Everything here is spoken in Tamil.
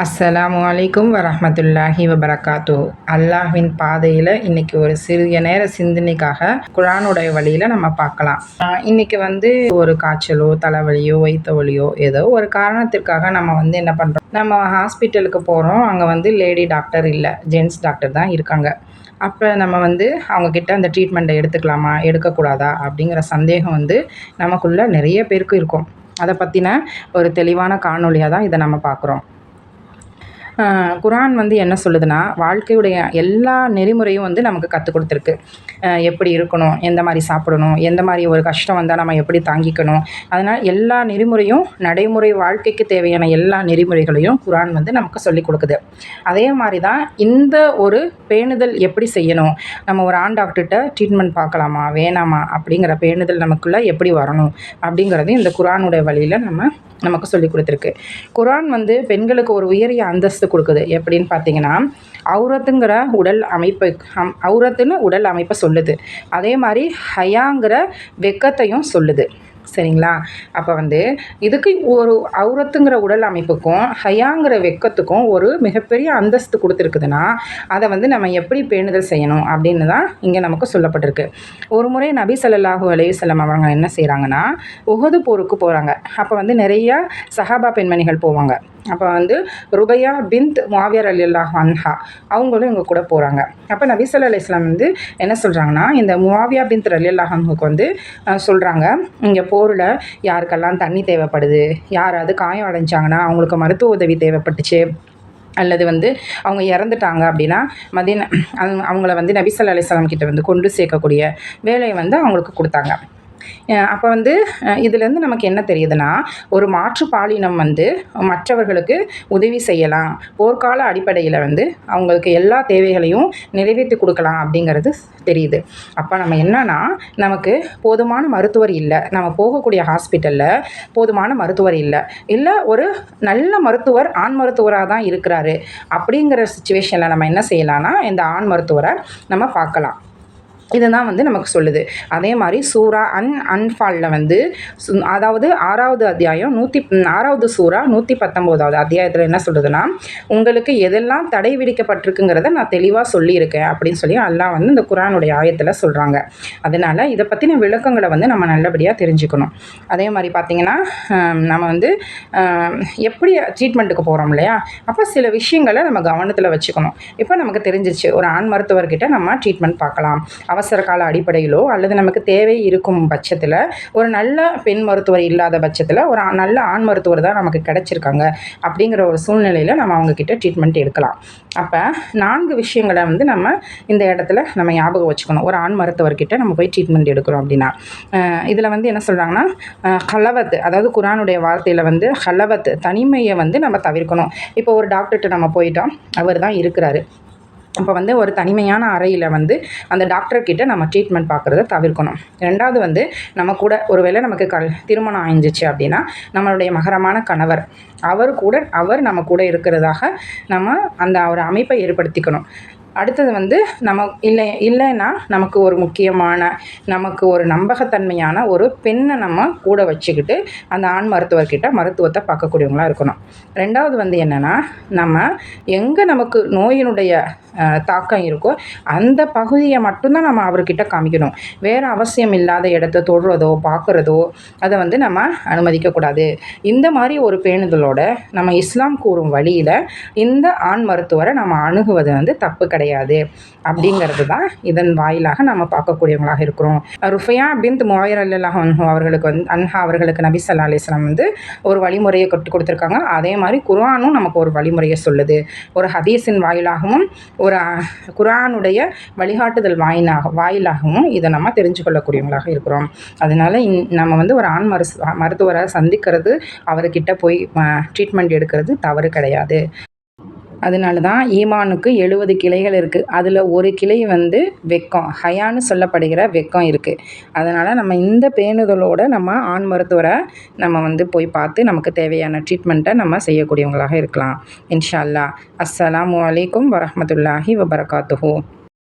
அஸ்ஸலாமு அலைக்கும் வரஹ்மத்துல்லாஹி வபரகாத்துஹு. அல்லாஹ்வின் பாதையில் இன்றைக்கி ஒரு சிறிய நேர சிந்தனைக்காக குர்ஆனுடைய வழியில் நம்ம பார்க்கலாம். இன்றைக்கி ஒரு காய்ச்சலோ தலைவலியோ வயிற்று வலியோ ஏதோ ஒரு காரணத்திற்காக நம்ம என்ன பண்ணுறோம், நம்ம ஹாஸ்பிட்டலுக்கு போகிறோம். அங்கே லேடி டாக்டர் இல்லை, ஜென்ட்ஸ் டாக்டர் தான் இருக்காங்க. அப்போ நம்ம அவங்கக்கிட்ட அந்த ட்ரீட்மெண்ட்டை எடுத்துக்கலாமா எடுக்கக்கூடாதா அப்படிங்கிற சந்தேகம் நமக்குள்ளே நிறைய பேருக்கு இருக்கும். அதை பற்றின ஒரு தெளிவான காணொலியாக தான் இதை நம்ம பார்க்குறோம். குர்ஆன் என்ன சொல்லுதுன்னா, வாழ்க்கையுடைய எல்லா நெறிமுறையும் நமக்கு கற்றுக் கொடுத்துருக்கு. எப்படி இருக்கணும், எந்த மாதிரி சாப்பிடணும், எந்த மாதிரி ஒரு கஷ்டம் வந்தால் நம்ம எப்படி தாங்கிக்கணும். அதனால் எல்லா நெறிமுறையும், நடைமுறை வாழ்க்கைக்கு தேவையான எல்லா நெறிமுறைகளையும் குர்ஆன் நமக்கு சொல்லிக் கொடுக்குது. அதே மாதிரி தான் இந்த ஒரு பேணுதல் எப்படி செய்யணும், நம்ம ஒரு ஆண் டாக்டர்கிட்ட ட்ரீட்மெண்ட் பார்க்கலாமா வேணாமா அப்படிங்கிற பேணுதல் நமக்குள்ளே எப்படி வரணும் அப்படிங்கிறது இந்த குர்ஆனுடைய வழியில் நமக்கு சொல்லி கொடுத்துருக்கு. குர்ஆன் பெண்களுக்கு ஒரு உயரிய அந்தஸ்து கொடுக்குது. எப்படின்னு பார்த்தீங்கன்னா, ஔரத்துங்கிற உடல் அமைப்பை ஔரத்துன்னு உடல் அமைப்பை சொல்லுது. அதே மாதிரி ஹயாங்கிற வெக்கத்தையும் சொல்லுது. சரிங்களா? அப்போ இதுக்கு ஒரு ஔரத்துங்கிற உடல் அமைப்புக்கும் ஹயாங்கிற வெக்கத்துக்கும் ஒரு மிகப்பெரிய அந்தஸ்து கொடுத்துருக்குதுன்னா, அதை நம்ம எப்படி பேணுதல் செய்யணும் அப்படின்னு தான் இங்கே நமக்கு சொல்லப்பட்டிருக்கு. ஒரு முறை நபி ஸல்லல்லாஹு அலைஹி வஸல்லம் அவங்க என்ன செய்கிறாங்கன்னா, உஹது போருக்கு போகிறாங்க. அப்போ நிறையா சஹாபா பெண்மணிகள் போவாங்க. அப்போ ருபையா பின்த் முஆவியா ரலியல்லாஹு அன்ஹா அவங்களும் இவங்க கூட போகிறாங்க. அப்போ நபி ஸல்லல்லாஹு அலைஹி வஸல்லம் என்ன சொல்கிறாங்கன்னா, இந்த முஆவியா பின்த் ரலியல்லாஹு அன்ஹுக்கு சொல்கிறாங்க, இங்கே போரில் யாருக்கெல்லாம் தண்ணி தேவைப்படுது, யாராவது காயம் அடைஞ்சாங்கன்னா அவங்களுக்கு மருத்துவ உதவி தேவைப்பட்டுச்சு, அல்லது அவங்க இறந்துட்டாங்க அப்படின்னா அவங்கள நபி ஸல்லல்லாஹு அலைஹி வஸல்லம் கிட்ட கொண்டு சேர்க்கக்கூடிய வேலையை அவங்களுக்கு கொடுத்தாங்க. அப்போ இதுலேருந்து நமக்கு என்ன தெரியுதுன்னா, ஒரு மாற்று பாலினம் மற்றவர்களுக்கு உதவி செய்யலாம், போர்க்கால அடிப்படையில் அவங்களுக்கு எல்லா தேவைகளையும் நிறைவேற்றி கொடுக்கலாம் அப்படிங்கிறது தெரியுது. அப்போ நம்ம என்னன்னா, நமக்கு போதுமான மருத்துவர் இல்லை, நம்ம போகக்கூடிய ஹாஸ்பிட்டலில் போதுமான மருத்துவர் இல்லை ஒரு நல்ல மருத்துவர் ஆண் மருத்துவராக தான் இருக்கிறாரு அப்படிங்கிற சுச்சுவேஷனில் நம்ம என்ன செய்யலாம்னா, இந்த ஆண் மருத்துவரை நம்ம பார்க்கலாம். இதுதான் நமக்கு சொல்லுது. அதே மாதிரி சூரா அன்ஃபாலில் அதாவது 6வது அத்தியாயம் 6வது சூரா 119வது அத்தியாயத்தில் என்ன சொல்லுதுன்னா, உங்களுக்கு எதெல்லாம் தடை விதிக்கப்பட்டிருக்குங்கிறத நான் தெளிவாக சொல்லியிருக்கேன் அப்படின்னு சொல்லி அல்லாஹ் இந்த குர்ஆனுடைய ஆயத்தில் சொல்கிறாங்க. அதனால் இதை பற்றின விளக்கங்களை நம்ம நல்லபடியாக தெரிஞ்சுக்கணும். அதே மாதிரி பார்த்திங்கன்னா, நம்ம எப்படி ட்ரீட்மெண்ட்டுக்கு போகிறோம் இல்லையா, அப்போ சில விஷயங்களை நம்ம கவனத்தில் வச்சுக்கணும். இப்போ நமக்கு தெரிஞ்சிச்சு, ஒரு ஆண் மருத்துவர்கிட்ட நம்ம ட்ரீட்மெண்ட் பார்க்கலாம். அவசர கால அடிப்படையிலோ அல்லது நமக்கு தேவை இருக்கும் பட்சத்தில், ஒரு நல்ல பெண் மருத்துவர் இல்லாத பட்சத்தில் ஒரு நல்ல ஆண் மருத்துவர் தான் நமக்கு கிடச்சிருக்காங்க அப்படிங்கிற ஒரு சூழ்நிலையில் நம்ம அவங்கக்கிட்ட ட்ரீட்மெண்ட் எடுக்கலாம். அப்போ 4 விஷயங்களை நம்ம இந்த இடத்துல நம்ம ஞாபகம் வச்சுக்கணும். ஒரு ஆண் மருத்துவர்கிட்ட நம்ம போய் ட்ரீட்மெண்ட் எடுக்கிறோம் அப்படின்னா, இதில் என்ன சொல்கிறாங்கன்னா, ஹலவத், அதாவது குர்ஆனுடைய வார்த்தையில் ஹலவத், தனிமையை நம்ம தவிர்க்கணும். இப்போ ஒரு டாக்டர்கிட்ட நம்ம போயிட்டோம், அவர் தான் இருக்கிறாரு. அப்போ ஒரு தனிமையான அறையில் அந்த டாக்டர்கிட்ட நம்ம ட்ரீட்மெண்ட் பார்க்குறத தவிர்க்கணும். 2வது நம்ம கூட ஒருவேளை நமக்கு திருமணம் ஆயிடுச்சு அப்படின்னா, நம்மளுடைய மகரமான கணவர் அவர் நம்ம கூட இருக்கிறதாக நம்ம அந்த ஒரு அமைப்பை ஏற்படுத்திக்கணும். அடுத்தது நம்ம இல்லைன்னா நமக்கு ஒரு முக்கியமான, நமக்கு ஒரு நம்பகத்தன்மையான ஒரு பெண்ணை நம்ம கூட வச்சுக்கிட்டு அந்த ஆண் மருத்துவர்கிட்ட மருத்துவத்தை பார்க்கக்கூடியவங்களாக இருக்கணும். 2வது என்னென்னா, நம்ம எங்கே நமக்கு நோயினுடைய தாக்கம் இருக்கோ அந்த பகுதியை மட்டும்தான் நம்ம அவர்கிட்ட காமிக்கணும். வேறு அவசியம் இல்லாத இடத்த தொடுறதோ பார்க்குறதோ அதை நம்ம அனுமதிக்கக்கூடாது. இந்த மாதிரி ஒரு பேணுதலோட நம்ம இஸ்லாம் கூறும் வழியில் இந்த ஆண் மருத்துவரை நம்ம அணுகுவது தப்பு கிடையாது அப்படிங்கிறது தான் இதன் வாயிலாக நம்ம பார்க்கக்கூடியவங்களாக இருக்கிறோம். ருஃபையா பின்த் முஆவியா ரலியல்லாஹு அன்ஹா அவர்களுக்கு நபி ஸல்லல்லாஹு அலைஹி வஸல்லம் ஒரு வழிமுறையை கற்றுக் கொடுத்துருக்காங்க. அதே மாதிரி குர்ஆனும் நமக்கு ஒரு வழிமுறையை சொல்லுது. ஒரு ஹதீஸின் வாயிலாகவும் ஒரு குர்ஆனுடைய வழிகாட்டுதல் வாயிலாகவும் இதை நம்ம தெரிஞ்சு கொள்ளக்கூடியவங்களாக இருக்கிறோம். அதனால் நம்ம ஒரு ஆண் மருத்துவரை சந்திக்கிறது, அவர்கிட்ட போய் ட்ரீட்மெண்ட் எடுக்கிறது தவறு கிடையாது. அதனால தான் ஈமானுக்கு 70 கிளைகள் இருக்குது. அதில் ஒரு கிளை வெக்கம், ஹயான்னு சொல்லப்படுகிற வெக்கம் இருக்குது. அதனால் நம்ம இந்த பேணுதலோடு நம்ம ஆண் மருத்துவரை நம்ம போய் பார்த்து நமக்கு தேவையான ட்ரீட்மெண்ட்டை நம்ம செய்யக்கூடியவங்களாக இருக்கலாம். இன்ஷா அல்லாஹ். அஸ்ஸலாமு அலைக்கும் வரஹ்மத்துல்லாஹி வபரகாத்துஹு.